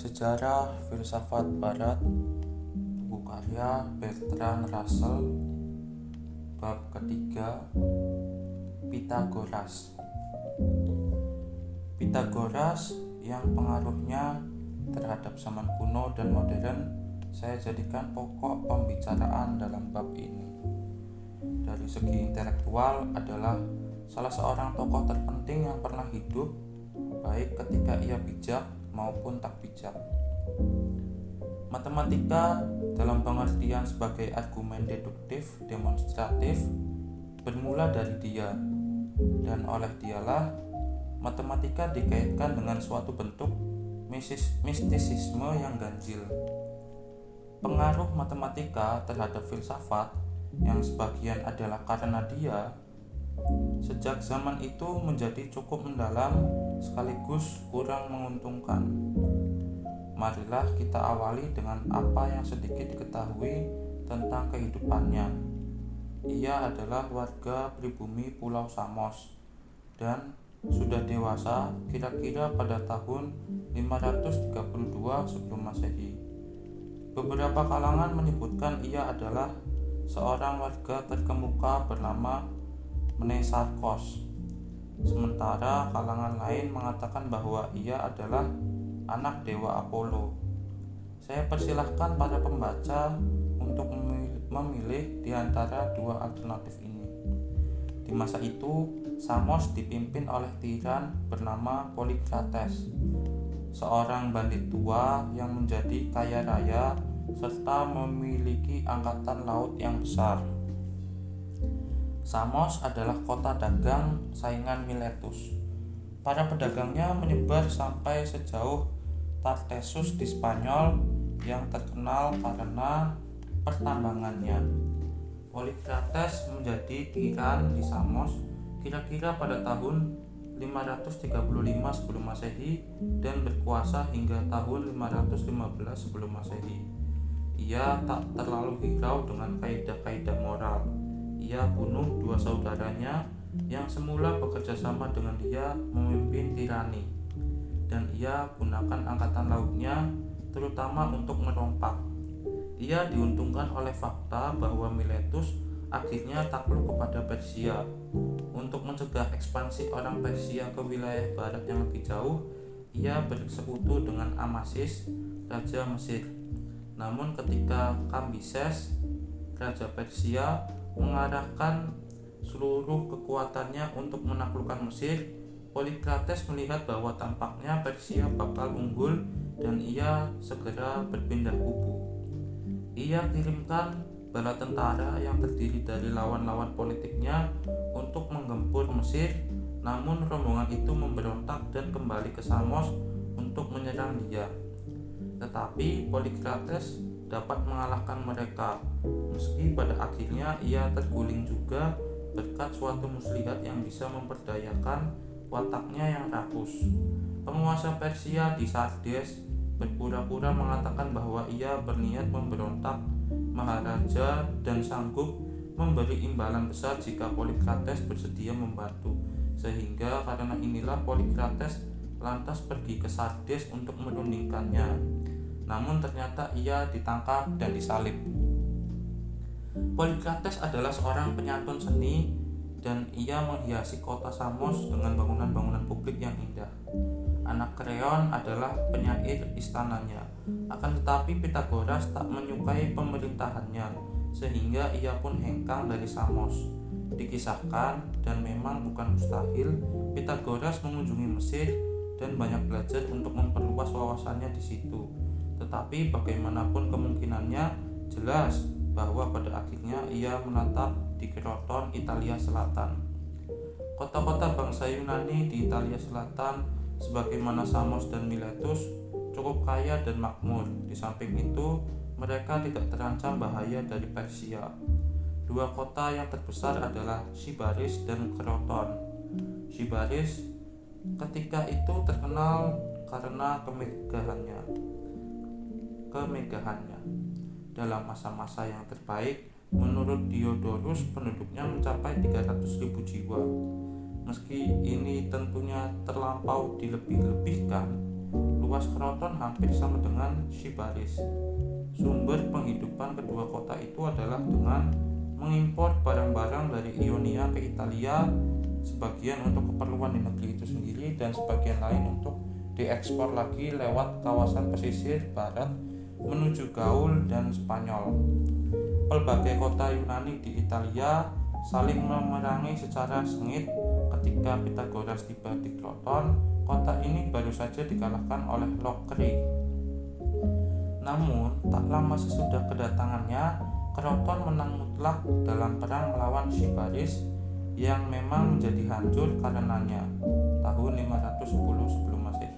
Sejarah Filsafat Barat, buku karya Bertrand Russell, bab ketiga, Pitagoras. Pitagoras yang pengaruhnya terhadap zaman kuno dan modern saya jadikan pokok pembicaraan dalam bab ini. Dari segi intelektual adalah salah seorang tokoh terpenting yang pernah hidup, baik ketika ia bijak maupun tak bijak. Matematika dalam pengertian sebagai argumen deduktif demonstratif bermula dari dia, dan oleh dialah matematika dikaitkan dengan suatu bentuk mistisisme yang ganjil. Pengaruh matematika terhadap filsafat yang sebagian adalah karena dia sejak zaman itu menjadi cukup mendalam sekaligus kurang menguntungkan. Marilah kita awali dengan apa yang sedikit diketahui tentang kehidupannya. Ia adalah warga pribumi Pulau Samos dan sudah dewasa kira-kira pada tahun 532 sebelum Masehi. Beberapa kalangan menyebutkan ia adalah seorang warga terkemuka bernama Mnesarkos. Sementara kalangan lain mengatakan bahwa ia adalah anak dewa Apollo. Saya persilahkan para pembaca untuk memilih di antara dua alternatif ini. Di masa itu, Samos dipimpin oleh tiran bernama Polycrates, seorang bandit tua yang menjadi kaya raya serta memiliki angkatan laut yang besar. Samos adalah kota dagang saingan Miletus. Para pedagangnya menyebar sampai sejauh Tartessus di Spanyol yang terkenal karena pertambangannya. Polycrates menjadi tiran di Samos kira-kira pada tahun 535 sebelum Masehi dan berkuasa hingga tahun 515 sebelum Masehi. Ia tak terlalu hirau dengan kaidah-kaidah moral. Ia bunuh dua saudaranya yang semula bekerja sama dengan dia memimpin tirani, dan ia gunakan angkatan lautnya terutama untuk merompak. Ia diuntungkan oleh fakta bahwa Miletus akhirnya takluk kepada Persia. Untuk mencegah ekspansi orang Persia ke wilayah barat yang lebih jauh, ia bersekutu dengan Amasis, raja Mesir. Namun ketika Kambises, raja Persia, mengarahkan seluruh kekuatannya untuk menaklukkan Mesir, Polycrates melihat bahwa tampaknya Persia bakal unggul dan ia segera berpindah kubu. Ia kirimkan bala tentara yang terdiri dari lawan-lawan politiknya untuk menggempur Mesir, namun rombongan itu memberontak dan kembali ke Samos untuk menyerang dia. Tetapi Polycrates dapat mengalahkan mereka, meski pada akhirnya ia terguling juga berkat suatu muslihat yang bisa memperdayakan wataknya yang rakus. Penguasa Persia di Sardes berpura-pura mengatakan bahwa ia berniat memberontak Maharaja dan sanggup memberi imbalan besar jika Polycrates bersedia membantu. Sehingga karena inilah Polycrates lantas pergi ke Sardes untuk menundingkannya. Namun ternyata ia ditangkap dan disalib. Polycrates adalah seorang penyantun seni dan ia menghiasi kota Samos dengan bangunan-bangunan publik yang indah. Anak Kreon adalah penyair istananya. Akan tetapi Pitagoras tak menyukai pemerintahannya, sehingga ia pun hengkang dari Samos. Dikisahkan, dan memang bukan mustahil, Pitagoras mengunjungi Mesir dan banyak belajar untuk memperluas wawasannya di situ. Tetapi bagaimanapun kemungkinannya, jelas bahwa pada akhirnya ia menetap di Kroton, Italia Selatan. Kota-kota bangsa Yunani di Italia Selatan, sebagaimana Samos dan Miletus, cukup kaya dan makmur. Di samping itu, mereka tidak terancam bahaya dari Persia. Dua kota yang terbesar adalah Sybaris dan Kroton. Sybaris ketika itu terkenal karena kemegahannya. Dalam masa-masa yang terbaik, menurut Diodorus penduduknya mencapai 300.000 jiwa. Meski ini tentunya terlampau dilebih-lebihkan, luas Kroton hampir sama dengan Sybaris. Sumber penghidupan kedua kota itu adalah dengan mengimpor barang-barang dari Ionia ke Italia, sebagian untuk keperluan di negeri itu sendiri dan sebagian lain untuk diekspor lagi lewat kawasan pesisir barat menuju Gaul dan Spanyol. Pelbagai kota Yunani di Italia saling memerangi secara sengit. Ketika Pythagoras tiba di Kroton, kota ini baru saja dikalahkan oleh Lokri. Namun, tak lama sesudah kedatangannya, Kroton menang mutlak dalam perang melawan Sybaris yang memang menjadi hancur karenanya tahun 510 sebelum Masehi.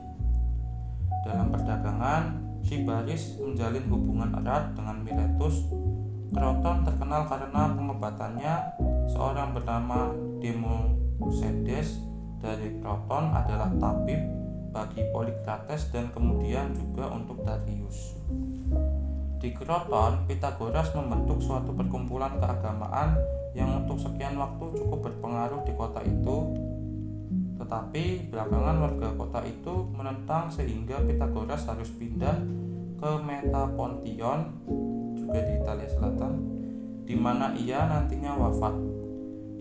Dalam perdagangan, Sybaris menjalin hubungan erat dengan Miletus. Kroton terkenal karena pengobatannya. Seorang bernama Democedes dari Kroton adalah tabib bagi Polikrates dan kemudian juga untuk Darius. Di Kroton, Pythagoras membentuk suatu perkumpulan keagamaan yang untuk sekian waktu cukup berpengaruh di kota itu. Tetapi belakangan warga kota itu menentang sehingga Pythagoras harus pindah ke Metapontion, juga di Italia Selatan, di mana ia nantinya wafat.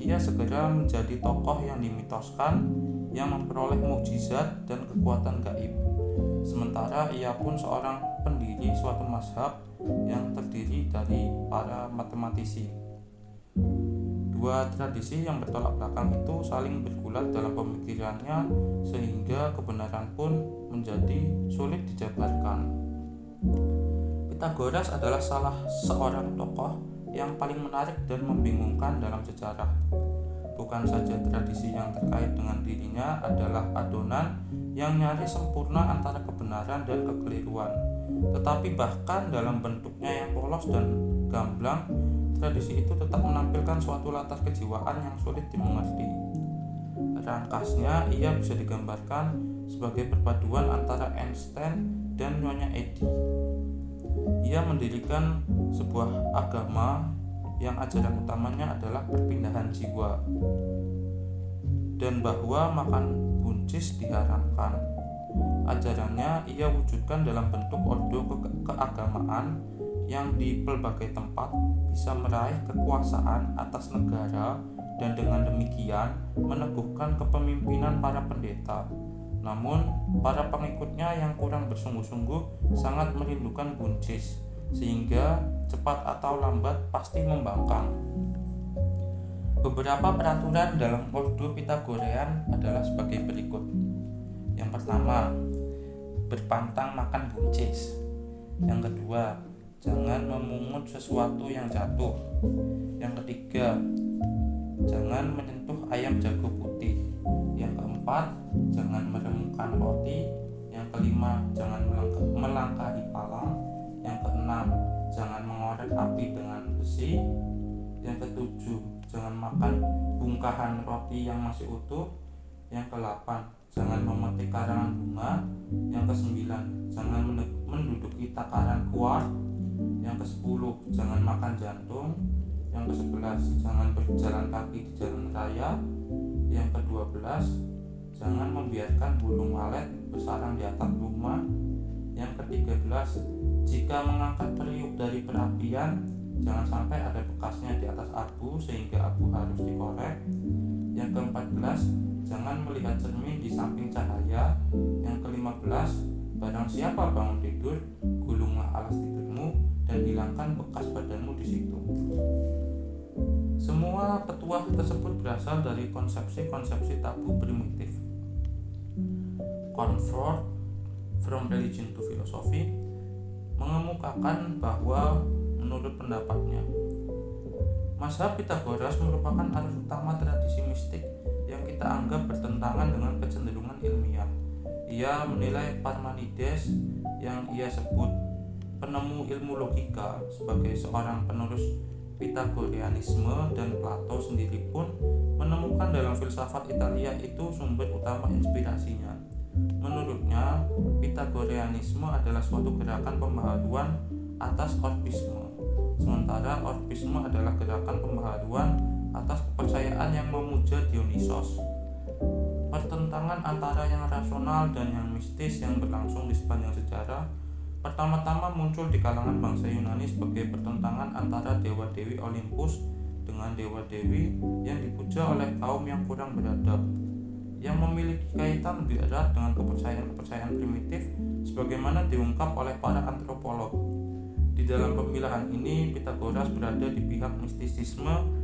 Ia segera menjadi tokoh yang dimitoskan, yang memperoleh mukjizat dan kekuatan gaib. Sementara ia pun seorang pendiri suatu mazhab yang terdiri dari para matematisi. Dua tradisi yang bertolak belakang itu saling bergulat dalam pemikirannya sehingga kebenaran pun menjadi sulit dijabarkan. Pythagoras adalah salah seorang tokoh yang paling menarik dan membingungkan dalam sejarah. Bukan saja tradisi yang terkait dengan dirinya adalah adonan yang nyaris sempurna antara kebenaran dan kekeliruan, tetapi bahkan dalam bentuknya yang polos dan gamblang, tradisi itu tetap menampilkan suatu latar kejiwaan yang sulit dimengerti. Rangkasnya, ia bisa digambarkan sebagai perpaduan antara Einstein dan Nyonya Edi. Ia mendirikan sebuah agama yang ajaran utamanya adalah perpindahan jiwa dan bahwa makan buncis diharamkan. Ajarannya ia wujudkan dalam bentuk ordo keagamaan yang di pelbagai tempat bisa meraih kekuasaan atas negara dan dengan demikian meneguhkan kepemimpinan para pendeta. Namun, para pengikutnya yang kurang bersungguh-sungguh sangat merindukan buncis, sehingga cepat atau lambat pasti membangkang. Beberapa peraturan dalam ordo Pythagorean adalah sebagai berikut. Yang pertama, berpantang makan buncis. Yang kedua, jangan memungut sesuatu yang jatuh. Yang ketiga, jangan menyentuh ayam jago putih. Yang keempat, jangan meremukkan roti. Yang kelima, jangan melangkahi palang. Yang keenam, jangan mengorek api dengan besi. Yang ketujuh, jangan makan bungkahan roti yang masih utuh. Yang kedelapan, jangan memetik karangan bunga. Yang kesembilan, jangan menduduki takaran kuart. Yang kesepuluh, jangan makan jantung. Yang kesebelas, jangan berjalan kaki di jalan raya. Yang kedua-belas, jangan membiarkan burung walet bersarang di atap rumah. Yang ke-13, jika mengangkat periuk dari perapian, jangan sampai ada bekasnya di atas abu sehingga abu harus dikorek. Yang ke-14, jangan melihat cermin di samping cahaya. Yang ke-15, barang siapa bangun tidur, gulunglah alas tidurmu dan hilangkan bekas badanmu di situ. Semua petuah tersebut berasal dari konsepsi-konsepsi tabu primitif. Comfort from Religion to Philosophy mengemukakan bahwa menurut pendapatnya, mazhab Pythagoras merupakan arus utama tradisi mistik yang kita anggap bertentangan dengan kecenderungan ilmiah. Ia menilai Parmenides yang ia sebut penemu ilmu logika sebagai seorang penerus Pythagoreanisme, dan Plato sendiri pun menemukan dalam filsafat Italia itu sumber utama inspirasinya. Menurutnya, Pythagoreanisme adalah suatu gerakan pembaharuan atas orfisme, sementara orfisme adalah gerakan pembaharuan atas kepercayaan yang memuja Dionysos. pertentangan antara yang rasional dan yang mistis yang berlangsung di sepanjang sejarah pertama-tama muncul di kalangan bangsa Yunani sebagai pertentangan antara dewa-dewi Olympus dengan dewa-dewi yang dipuja oleh kaum yang kurang beradab, yang memiliki kaitan lebih erat dengan kepercayaan-kepercayaan primitif sebagaimana diungkap oleh para antropolog. Di dalam pemilahan ini, Pythagoras berada di pihak mistisisme.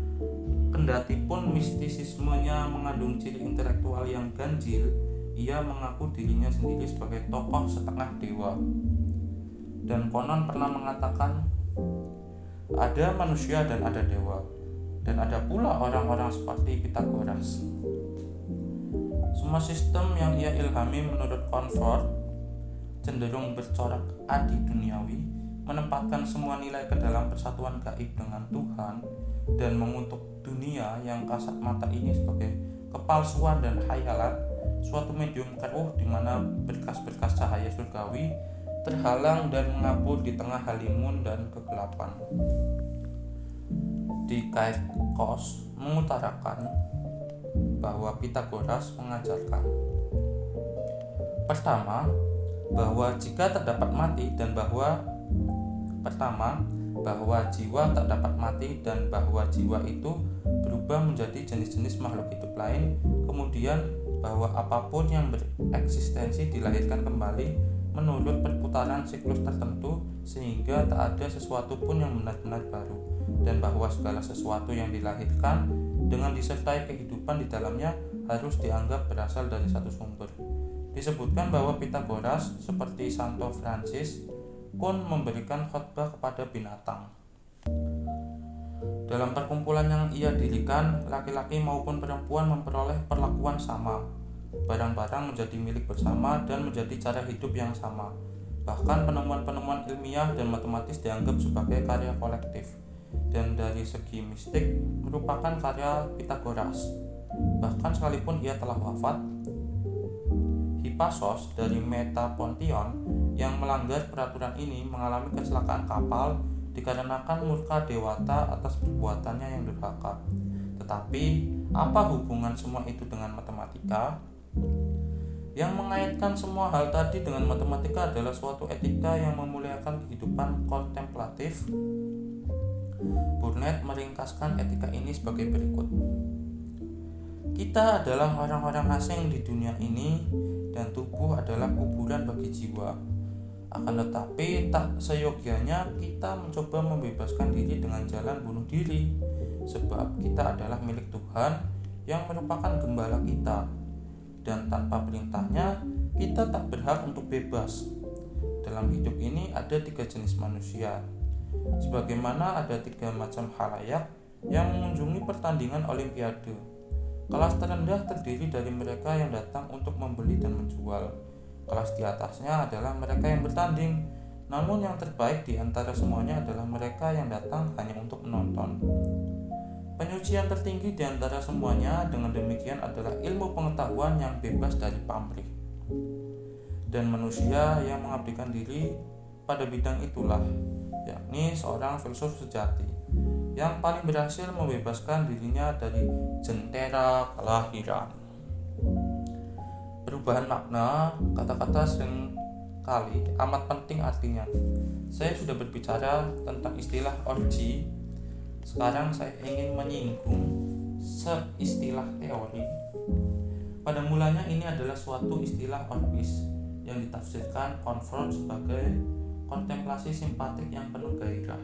Kendati pun mistisismenya mengandung ciri intelektual yang ganjil, ia mengaku dirinya sendiri sebagai tokoh setengah dewa. Dan konon pernah mengatakan, ada manusia dan ada dewa, dan ada pula orang-orang seperti Pythagoras. Semua sistem yang ia ilhami menurut Comfort cenderung bercorak adi duniawi, menempatkan semua nilai ke dalam persatuan gaib dengan Tuhan, dan mengutuk dunia yang kasat mata ini sebagai kepalsuan dan khayalan, suatu medium keruh di mana berkas-berkas cahaya surgawi terhalang dan mengapur di tengah halimun dan kegelapan. Di Kaikos mengutarakan bahwa Pythagoras mengajarkan, pertama, bahwa jika terdapat mati dan bahwa jiwa tak dapat mati dan bahwa jiwa itu berubah menjadi jenis-jenis makhluk hidup lain, kemudian bahwa apapun yang bereksistensi dilahirkan kembali menurut perputaran siklus tertentu sehingga tak ada sesuatu pun yang benar-benar baru, dan bahwa segala sesuatu yang dilahirkan dengan disertai kehidupan di dalamnya harus dianggap berasal dari satu sumber. Disebutkan bahwa Pythagoras seperti Santo Francis pun memberikan khotbah kepada binatang. Dalam perkumpulan yang ia dirikan, laki-laki maupun perempuan memperoleh perlakuan sama. Barang-barang menjadi milik bersama dan menjadi cara hidup yang sama. Bahkan penemuan-penemuan ilmiah dan matematis dianggap sebagai karya kolektif, dan dari segi mistik merupakan karya Pythagoras. Bahkan sekalipun ia telah wafat, Hippasos dari Metapontion yang melanggar peraturan ini mengalami kecelakaan kapal dikarenakan murka dewata atas perbuatannya yang durhaka. Tetapi, apa hubungan semua itu dengan matematika? Yang mengaitkan semua hal tadi dengan matematika adalah suatu etika yang memuliakan kehidupan kontemplatif. Burnett meringkaskan etika ini sebagai berikut. Kita adalah orang-orang asing di dunia ini, dan tubuh adalah kuburan bagi jiwa. Akan tetapi tak seyogianya kita mencoba membebaskan diri dengan jalan bunuh diri, sebab kita adalah milik Tuhan yang merupakan gembala kita, dan tanpa perintahnya kita tak berhak untuk bebas. Dalam hidup ini ada 3 jenis manusia, sebagaimana ada 3 macam khalayak yang mengunjungi pertandingan olimpiade. Kelas terendah terdiri dari mereka yang datang untuk membeli dan menjual. Kelas di atasnya adalah mereka yang bertanding, namun yang terbaik di antara semuanya adalah mereka yang datang hanya untuk menonton. Penyucian tertinggi di antara semuanya dengan demikian adalah ilmu pengetahuan yang bebas dari pamrih. Dan manusia yang mengabdikan diri pada bidang itulah, yakni seorang filsuf sejati, yang paling berhasil membebaskan dirinya dari jentera kelahiran. Perubahan makna kata-kata seringkali amat penting artinya. Saya sudah berbicara tentang istilah orgi. Sekarang saya ingin menyinggung seistilah teori. Pada mulanya ini adalah suatu istilah orgis yang ditafsirkan Comfort sebagai kontemplasi simpatik yang penuh gairah.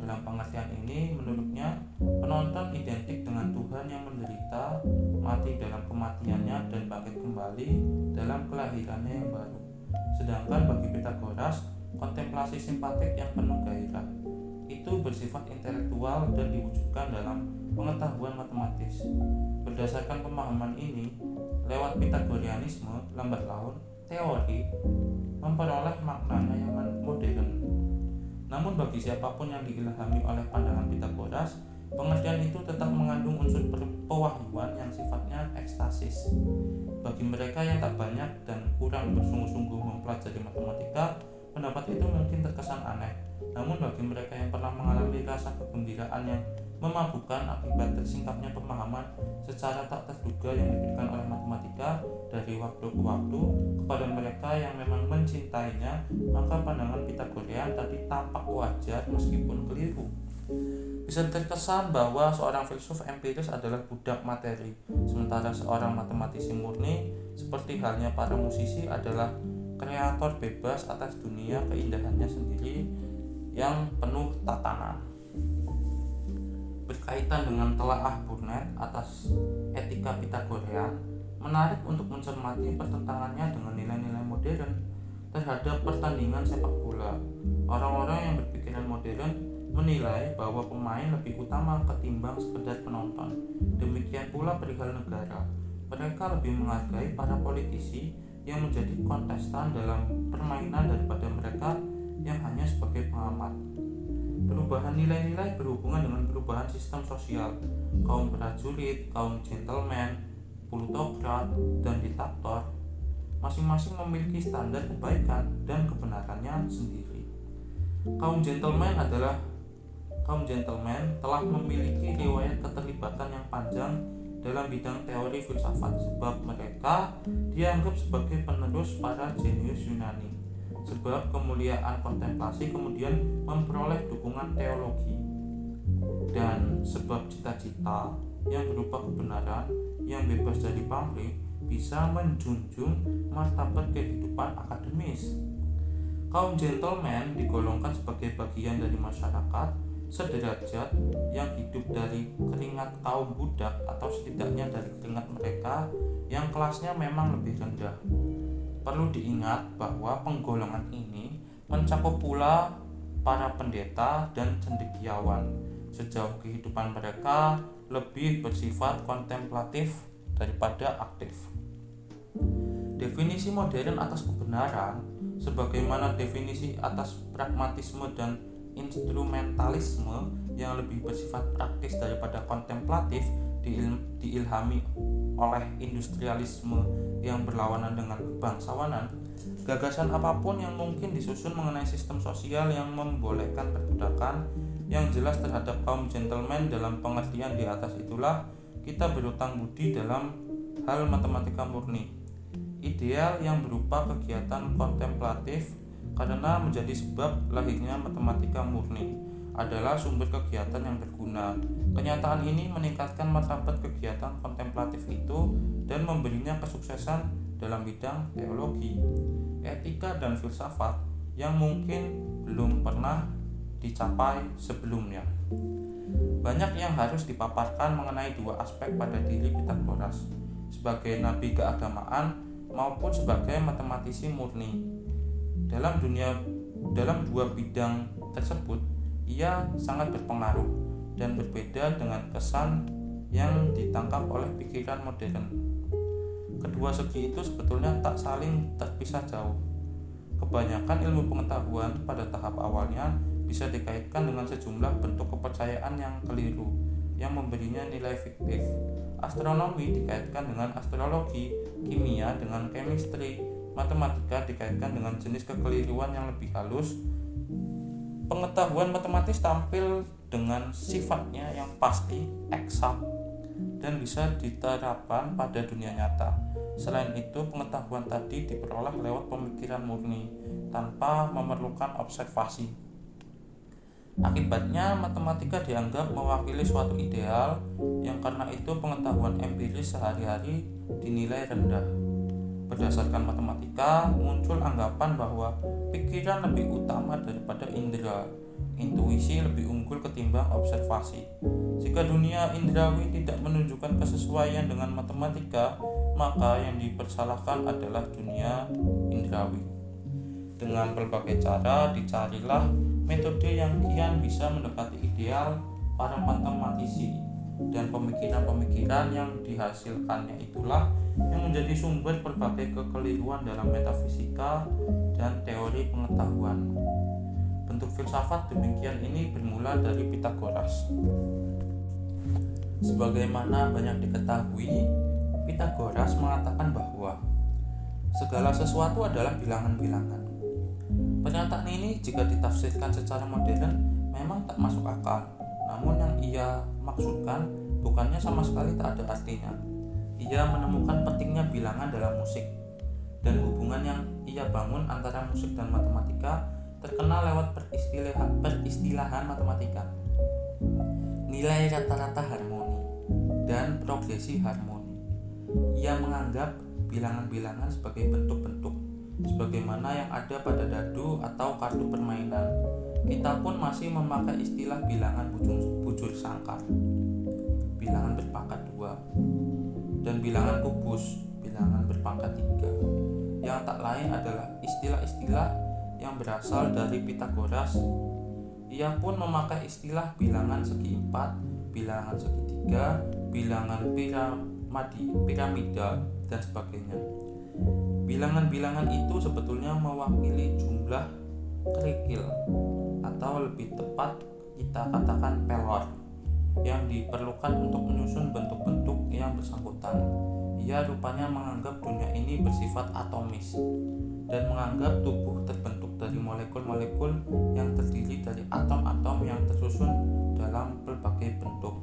Dalam pengertian ini, menurutnya, penonton identik dengan Tuhan yang menderita, mati dalam kematiannya, dan bangkit kembali dalam kelahirannya yang baru. Sedangkan bagi Pythagoras, kontemplasi simpatik yang penuh gairah itu bersifat intelektual dan diwujudkan dalam pengetahuan matematis. Berdasarkan pemahaman ini, lewat Pythagoreanisme, lambat laun, teori memperoleh maknanya yang modern. Namun bagi siapapun yang diilhami oleh pandangan Pythagoras, pengertian itu tetap mengandung unsur pewahyuan yang sifatnya ekstasis. Bagi mereka yang tak banyak dan kurang bersungguh-sungguh mempelajari matematika, pendapat itu mungkin terkesan aneh. Namun bagi mereka yang pernah mengalami rasa kegembiraan yang memabukkan akibat tersingkapnya pemahaman secara tak terduga yang diberikan oleh matematika dari waktu ke waktu kepada mereka yang memang mencintainya. Maka pandangan Pitagorean tadi tampak wajar meskipun keliru. Bisa terkesan bahwa seorang filsuf empiris adalah budak materi, sementara seorang matematisi murni seperti halnya para musisi adalah kreator bebas atas dunia keindahannya sendiri yang penuh tatanan. Berkaitan dengan telaah Burnet atas etika Pitagorean, menarik untuk mencermati pertentangannya dengan nilai-nilai modern terhadap pertandingan sepak bola. Orang-orang yang berpikiran modern menilai bahwa pemain lebih utama ketimbang sekedar penonton. Demikian pula perihal negara. Mereka lebih menghargai para politisi yang menjadi kontestan dalam permainan daripada mereka yang hanya sebagai pengamat. Perubahan nilai-nilai berhubungan dengan perubahan sistem sosial. Kaum prajurit, kaum gentleman, plutokrat, dan diktator masing-masing memiliki standar kebaikan dan kebenarannya sendiri. Kaum gentleman telah memiliki riwayat keterlibatan yang panjang dalam bidang teori filsafat, sebab mereka dianggap sebagai penerus para jenius Yunani. Sebab kemuliaan kontemplasi kemudian memperoleh dukungan teologi, dan sebab cita-cita yang berupa kebenaran yang bebas dari pamrih bisa menjunjung martabat kehidupan akademis. Kaum gentleman digolongkan sebagai bagian dari masyarakat sederajat yang hidup dari keringat kaum budak, atau setidaknya dari keringat mereka yang kelasnya memang lebih rendah. Perlu diingat bahwa penggolongan ini mencakup pula para pendeta dan cendekiawan. Sejauh kehidupan mereka lebih bersifat kontemplatif daripada aktif. Definisi modern atas kebenaran, sebagaimana definisi atas pragmatisme dan instrumentalisme yang lebih bersifat praktis daripada kontemplatif, diilhami oleh industrialisme yang berlawanan dengan kebangsawanan. Gagasan apapun yang mungkin disusun mengenai sistem sosial yang membolehkan perbudakan yang jelas terhadap kaum gentleman dalam pengertian di atas itulah kita berutang budi dalam hal matematika murni. Ideal yang berupa kegiatan kontemplatif karena menjadi sebab lahirnya matematika murni adalah sumber kegiatan yang berguna. Kenyataan ini meningkatkan martabat kegiatan kontemplatif itu dan memberinya kesuksesan dalam bidang teologi, etika, dan filsafat yang mungkin belum pernah dicapai sebelumnya. Banyak yang harus dipaparkan mengenai dua aspek pada diri Pitagoras, sebagai nabi keagamaan maupun sebagai matematisi murni. Dalam dua bidang tersebut, ia sangat berpengaruh dan berbeda dengan kesan yang ditangkap oleh pikiran modern. Kedua segi itu sebetulnya tak saling terpisah jauh. Kebanyakan ilmu pengetahuan pada tahap awalnya bisa dikaitkan dengan sejumlah bentuk kepercayaan yang keliru yang memberinya nilai fiktif. Astronomi dikaitkan dengan astrologi, kimia dengan chemistry, matematika dikaitkan dengan jenis kekeliruan yang lebih halus. Pengetahuan matematis tampil dengan sifatnya yang pasti, eksak, dan bisa diterapkan pada dunia nyata. Selain itu, pengetahuan tadi diperoleh lewat pemikiran murni tanpa memerlukan observasi. Akibatnya, matematika dianggap mewakili suatu ideal yang karena itu pengetahuan empiris sehari-hari dinilai rendah. Berdasarkan matematika, muncul anggapan bahwa pikiran lebih utama daripada indera, intuisi lebih unggul ketimbang observasi. Jika dunia indrawi tidak menunjukkan kesesuaian dengan matematika, maka yang dipersalahkan adalah dunia indrawi. Dengan berbagai cara dicarilah metode yang kian bisa mendekati ideal para matematisi, dan pemikiran-pemikiran yang dihasilkannya itulah yang menjadi sumber berbagai kekeliruan dalam metafisika dan teori pengetahuan. Bentuk filsafat demikian ini bermula dari Pitagoras. Sebagaimana banyak diketahui, Pitagoras mengatakan bahwa segala sesuatu adalah bilangan-bilangan. Pernyataan ini jika ditafsirkan secara modern memang tak masuk akal. Namun yang ia maksudkan bukannya sama sekali tak ada artinya. Ia menemukan pentingnya bilangan dalam musik, dan hubungan yang ia bangun antara musik dan matematika terkenal lewat peristilahan matematika, nilai rata-rata harmoni, dan progresi harmoni. Ia menganggap bilangan-bilangan sebagai bentuk-bentuk, sebagaimana yang ada pada dadu atau kartu permainan. Kita pun masih memakai istilah bilangan bujur sangkar, bilangan berpangkat 2, dan bilangan kubus, bilangan berpangkat 3. Yang tak lain adalah istilah-istilah yang berasal dari Pythagoras. Ia pun memakai istilah bilangan segi 4, bilangan segitiga, bilangan piramidal, dan sebagainya. Bilangan-bilangan itu sebetulnya mewakili jumlah kerikil, atau lebih tepat kita katakan pelor, yang diperlukan untuk menyusun bentuk-bentuk yang bersangkutan. Ia rupanya menganggap dunia ini bersifat atomis, dan menganggap tubuh terbentuk dari molekul-molekul yang terdiri dari atom-atom yang tersusun dalam berbagai bentuk.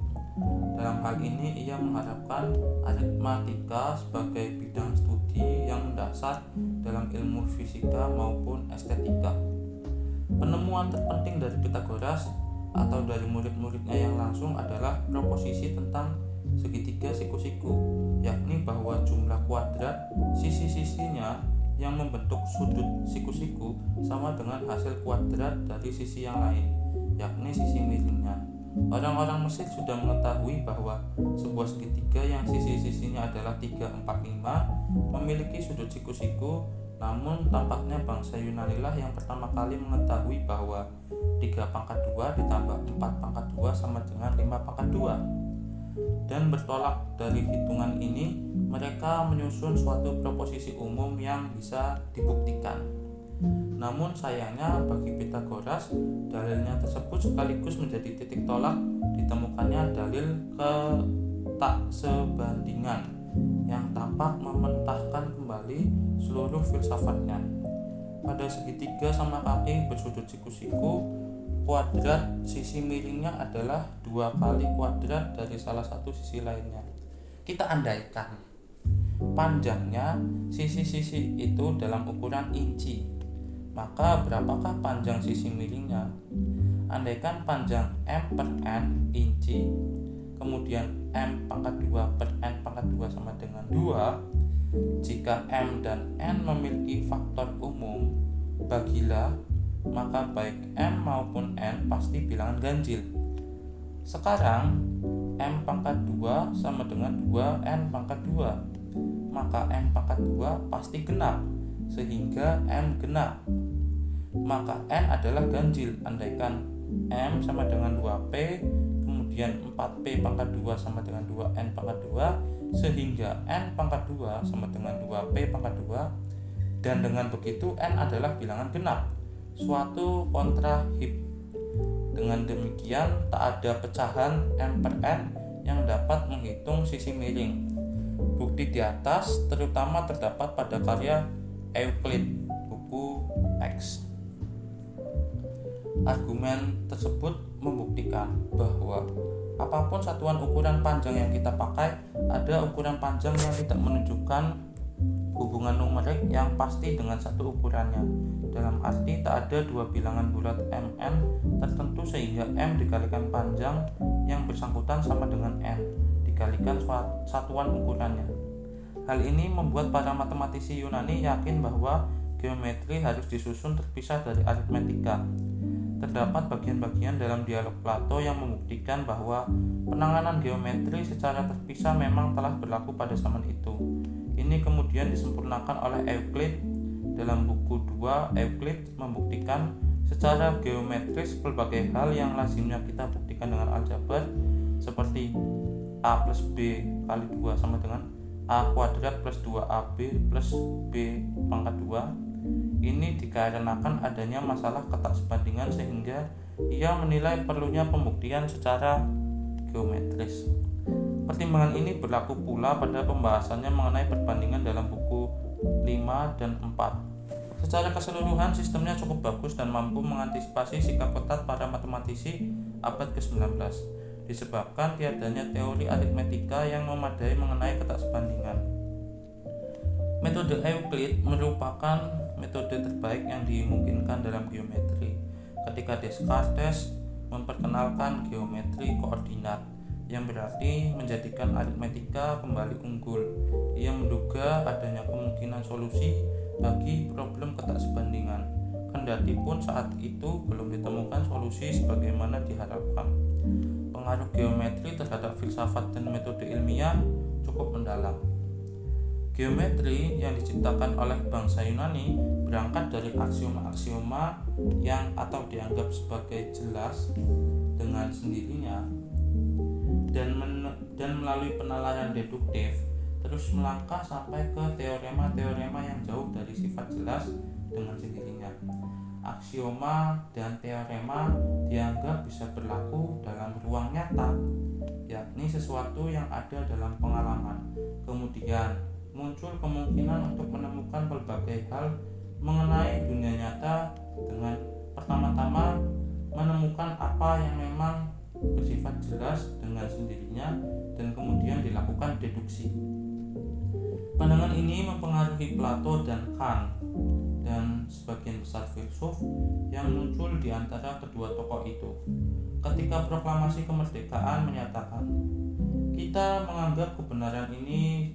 Dalam hal ini ia mengharapkan aritmatika sebagai bidang studi yang mendasar dalam ilmu fisika maupun estetika. Penemuan terpenting dari Pythagoras atau dari murid-muridnya yang langsung adalah proposisi tentang segitiga siku-siku, yakni bahwa jumlah kuadrat sisi-sisinya yang membentuk sudut siku-siku sama dengan hasil kuadrat dari sisi yang lain, yakni sisi miringnya. Orang-orang Mesir sudah mengetahui bahwa sebuah segitiga yang sisi-sisinya adalah 3, 4, 5 memiliki sudut siku-siku. Namun tampaknya bangsa Yunani lah yang pertama kali mengetahui bahwa 3 pangkat 2 ditambah 4 pangkat 2 sama dengan 5 pangkat 2. Dan bertolak dari hitungan ini, mereka menyusun suatu proposisi umum yang bisa dibuktikan. Namun sayangnya bagi Pythagoras, dalilnya tersebut sekaligus menjadi titik tolak ditemukannya dalil ketaksebandingan yang tampak mementahkan kembali seluruh filsafatnya. Pada segitiga sama kaki bersudut siku-siku, kuadrat sisi miringnya adalah 2 kali kuadrat dari salah satu sisi lainnya. Kita andaikan panjangnya sisi-sisi itu dalam ukuran inci, maka berapakah panjang sisi miringnya? Andaikan panjang M per N inci, kemudian M pangkat 2 per N pangkat 2 sama dengan 2. Jika M dan N memiliki faktor umum, bagilah, maka baik M maupun N pasti bilangan ganjil. Sekarang M pangkat 2 sama dengan 2N pangkat 2, maka M pangkat 2 pasti genap, sehingga M genap. Maka N adalah ganjil andaikan M sama dengan 2P, kemudian 4P pangkat 2 sama dengan 2N pangkat 2, sehingga N pangkat 2 sama dengan 2P pangkat 2, dan dengan begitu N adalah bilangan genap, suatu kontrahib. Dengan demikian tak ada pecahan M per N yang dapat menghitung sisi miring. Bukti di atas terutama terdapat pada karya Euclid, buku X. Argumen tersebut membuktikan bahwa apapun satuan ukuran panjang yang kita pakai, ada ukuran panjang yang tidak menunjukkan hubungan numerik yang pasti dengan satu ukurannya. Dalam arti tak ada dua bilangan bulat Mn tertentu sehingga M dikalikan panjang yang bersangkutan sama dengan N dikalikan satuan ukurannya. Hal ini membuat para matematisi Yunani yakin bahwa geometri harus disusun terpisah dari aritmetika. Terdapat bagian-bagian dalam dialog Plato yang membuktikan bahwa penanganan geometri secara terpisah memang telah berlaku pada zaman itu. Ini kemudian disempurnakan oleh Euclid. Dalam buku 2, Euclid membuktikan secara geometris berbagai hal yang lazimnya kita buktikan dengan aljabar, seperti A plus B kali 2 sama dengan A kuadrat plus 2AB plus B pangkat 2. Ini dikarenakan adanya masalah ketaksebandingan sehingga ia menilai perlunya pembuktian secara geometris. Pertimbangan ini berlaku pula pada pembahasannya mengenai perbandingan dalam buku 5 dan 4. Secara keseluruhan sistemnya cukup bagus dan mampu mengantisipasi sikap ketat para matematisi abad ke-19, disebabkan tiadanya teori aritmetika yang memadai mengenai ketersebandingan. Metode Euclid merupakan metode terbaik yang dimungkinkan dalam geometri, ketika Descartes memperkenalkan geometri koordinat, yang berarti menjadikan aritmetika kembali unggul. Ia menduga adanya kemungkinan solusi bagi problem ketersebandingan, kendati pun saat itu belum ditemukan solusi sebagaimana diharapkan. Pengaruh geometri terhadap filsafat dan metode ilmiah cukup mendalam. Geometri yang diciptakan oleh bangsa Yunani berangkat dari aksioma-aksioma yang atau dianggap sebagai jelas dengan sendirinya, dan melalui penalaran deduktif terus melangkah sampai ke teorema-teorema yang jauh dari sifat jelas dengan sendirinya. Aksioma dan teorema dianggap bisa berlaku dalam ruang nyata, yakni sesuatu yang ada dalam pengalaman. Kemudian muncul kemungkinan untuk menemukan berbagai hal mengenai dunia nyata dengan pertama-tama menemukan apa yang memang bersifat jelas dengan sendirinya dan kemudian dilakukan deduksi. Pandangan ini mempengaruhi Plato dan Kant dan sebagian besar filsuf yang muncul di antara kedua tokoh itu. Ketika proklamasi kemerdekaan menyatakan, kita menganggap kebenaran ini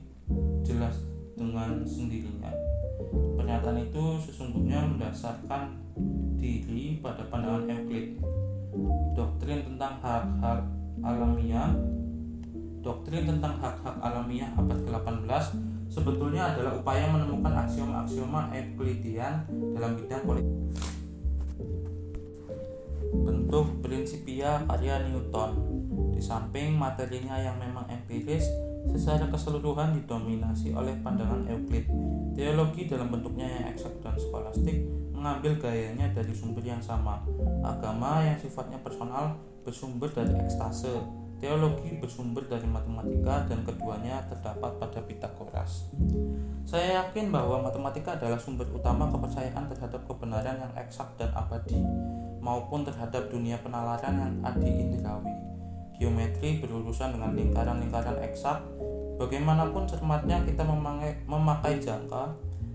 jelas dengan sendirinya. Pernyataan itu sesungguhnya mendasarkan diri pada pandangan Euclid. Doktrin tentang hak-hak alamiah abad ke-18 sebetulnya adalah upaya menemukan aksioma-aksioma Euclidean dalam bidang politik. Bentuk prinsipia karya Newton, di samping materinya yang memang empiris, secara keseluruhan didominasi oleh pandangan Euclid. Teologi dalam bentuknya yang eksak dan skolastik mengambil gayanya dari sumber yang sama. Agama yang sifatnya personal bersumber dari ekstase. Teologi bersumber dari matematika, dan keduanya terdapat pada Pitagoras. Saya yakin bahwa matematika adalah sumber utama kepercayaan terhadap kebenaran yang eksak dan abadi, maupun terhadap dunia penalaran yang adi-indrawi. Geometri berurusan dengan lingkaran-lingkaran eksak. Bagaimanapun cermatnya kita memakai jangka,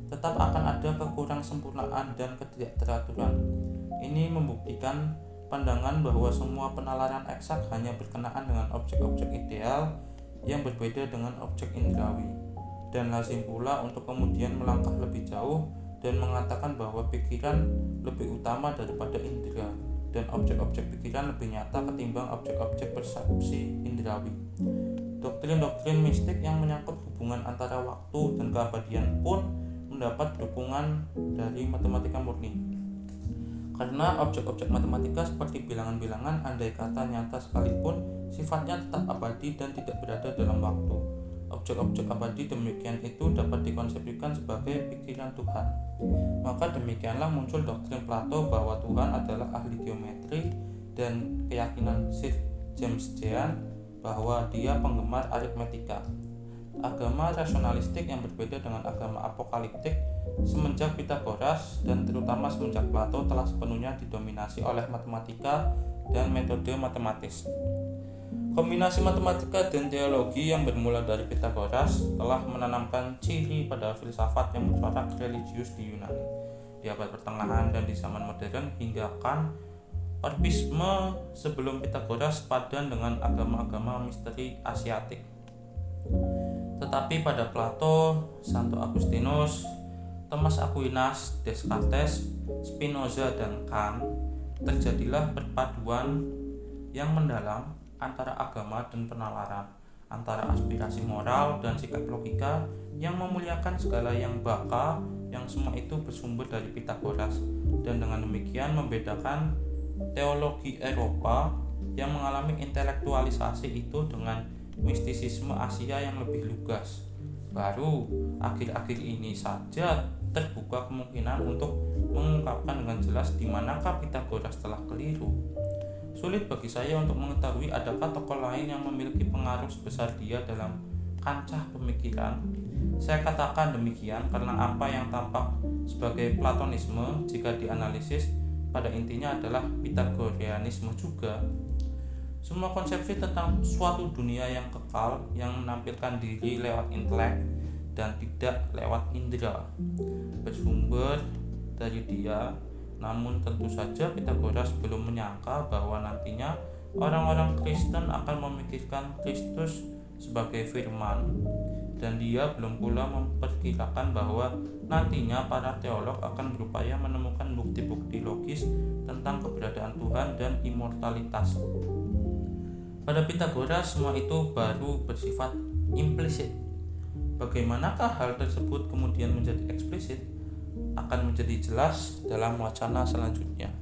tetap akan ada kekurangsempurnaan dan ketidakteraturan. Ini membuktikan pandangan bahwa semua penalaran eksak hanya berkenaan dengan objek-objek ideal yang berbeda dengan objek indrawi, dan lazim pula untuk kemudian melangkah lebih jauh dan mengatakan bahwa pikiran lebih utama daripada indera, dan objek-objek pikiran lebih nyata ketimbang objek-objek persepsi indrawi. Doktrin-doktrin mistik yang menyangkut hubungan antara waktu dan keabadian pun mendapat dukungan dari matematika murni. Karena objek-objek matematika seperti bilangan-bilangan, andai kata nyata sekalipun, sifatnya tetap abadi dan tidak berada dalam waktu. Objek-objek abadi demikian itu dapat dikonsepsikan sebagai pikiran Tuhan. Maka demikianlah muncul doktrin Plato bahwa Tuhan adalah ahli geometri, dan keyakinan Sir James Jean bahwa dia penggemar aritmetika. Agama rasionalistik yang berbeda dengan agama apokaliptik semenjak Pitagoras dan terutama semenjak Plato telah sepenuhnya didominasi oleh matematika dan metode matematis. Kombinasi matematika dan teologi yang bermula dari Pitagoras telah menanamkan ciri pada filsafat yang bercorak religius di Yunani di abad pertengahan dan di zaman modern, hingga Kant. Orpisme sebelum Pitagoras padan dengan agama-agama misteri Asiatik. Tetapi pada Plato, Santo Agustinus, Thomas Aquinas, Descartes, Spinoza, dan Kant terjadilah perpaduan yang mendalam antara agama dan penalaran, antara aspirasi moral dan sikap logika yang memuliakan segala yang baka, yang semua itu bersumber dari Pitagoras, dan dengan demikian membedakan teologi Eropa yang mengalami intelektualisasi itu dengan mistisisme Asia yang lebih lugas. Baru akhir-akhir ini saja terbuka kemungkinan untuk mengungkapkan dengan jelas di manakah Pitagoras telah keliru. Sulit bagi saya untuk mengetahui adakah tokoh lain yang memiliki pengaruh sebesar dia dalam kancah pemikiran. Saya katakan demikian karena apa yang tampak sebagai Platonisme, jika dianalisis, pada intinya adalah Pitagoreanisme juga. Semua konsepsi tentang suatu dunia yang kekal, yang menampilkan diri lewat intelek dan tidak lewat indera, bersumber dari dia. Namun tentu saja Pitagoras belum menyangka bahwa nantinya orang-orang Kristen akan memikirkan Kristus sebagai firman, dan dia belum pula memperkirakan bahwa nantinya para teolog akan berupaya menemukan bukti-bukti logis tentang keberadaan Tuhan dan immortalitas. Pada Pitagoras semua itu baru bersifat implisit. Bagaimanakah hal tersebut kemudian menjadi eksplisit akan menjadi jelas dalam wacana selanjutnya.